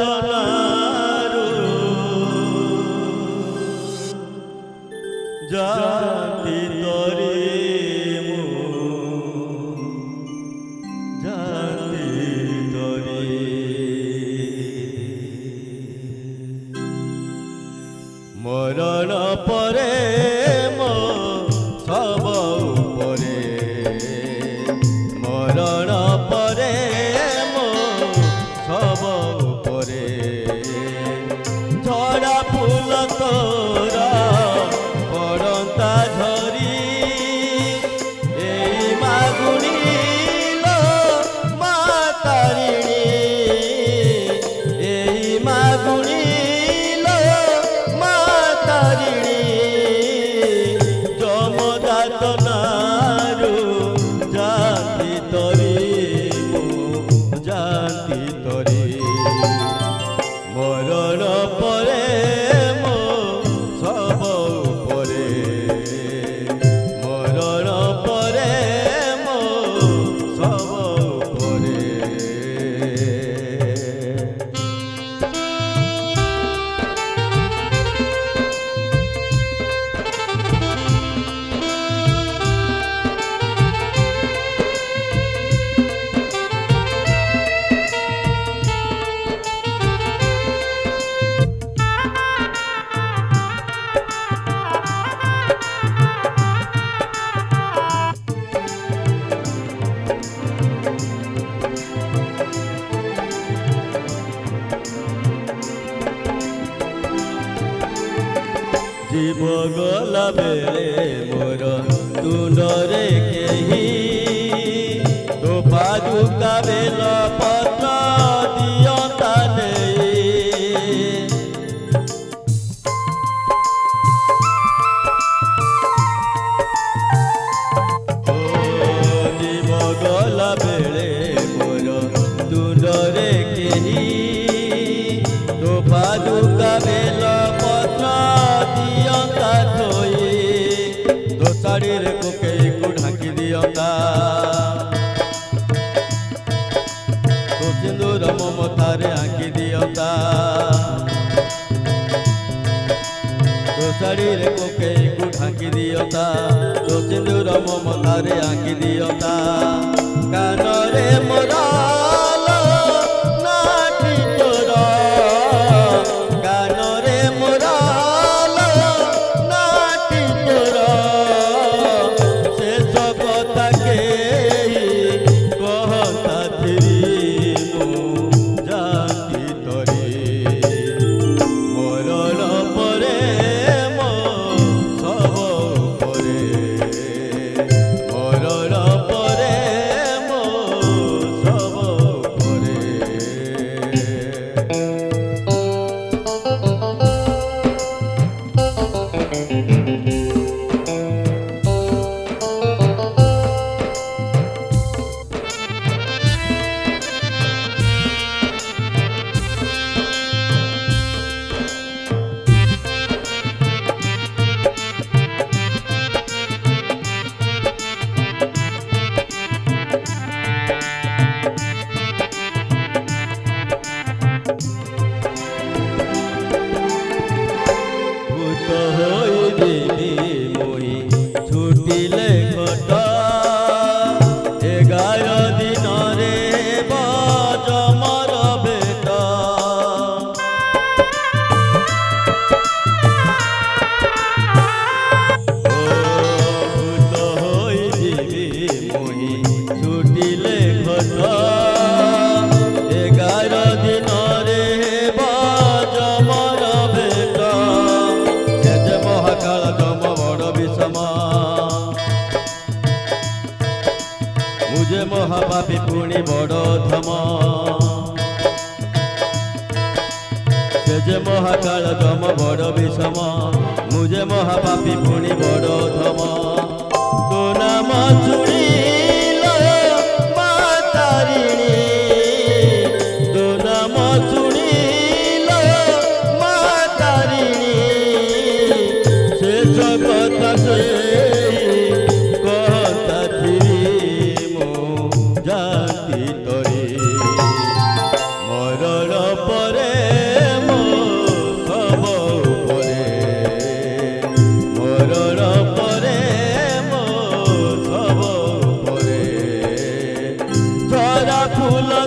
जमजातनारू जाति तोरी मु जाति तोरी मरण परे मो सब उपरे मरण परे मो सब उपरे झड़ा फूल तोरा पड़ता झरी एई मागुणी लो मातारिणी एई मागुणी लो मातारिणी जमजात नारू जाति तरी मु जाति तरी मरण परे मो सब उपरे मरण परे मो सब उपरे जीव गला बेले मोर तुंडरे केही तो पादुका बेल पत्र दियंता नहीं ओ जीव गला बेले मोर तुंडरे केही तो पादुका बेल पत्र दियंता थोई तो शरीर को कई को ढांकी दियंता तो सिंदूर ममतारे आंकी दियंता तो शरीर को कई को ढांकी दियंता तो सिंदूर ममतारे आंकी दियंता कानरे मोरा मुझे महापापी पुणी बड़ धम से महाकाल दम बड़ विषम मुझे महापापी पुणी बड़ धम तो नाम शुणिल मातारिणी तो नाम शुणिल मातारिणी से जगत से जाति तरी मोर ଫୁଲ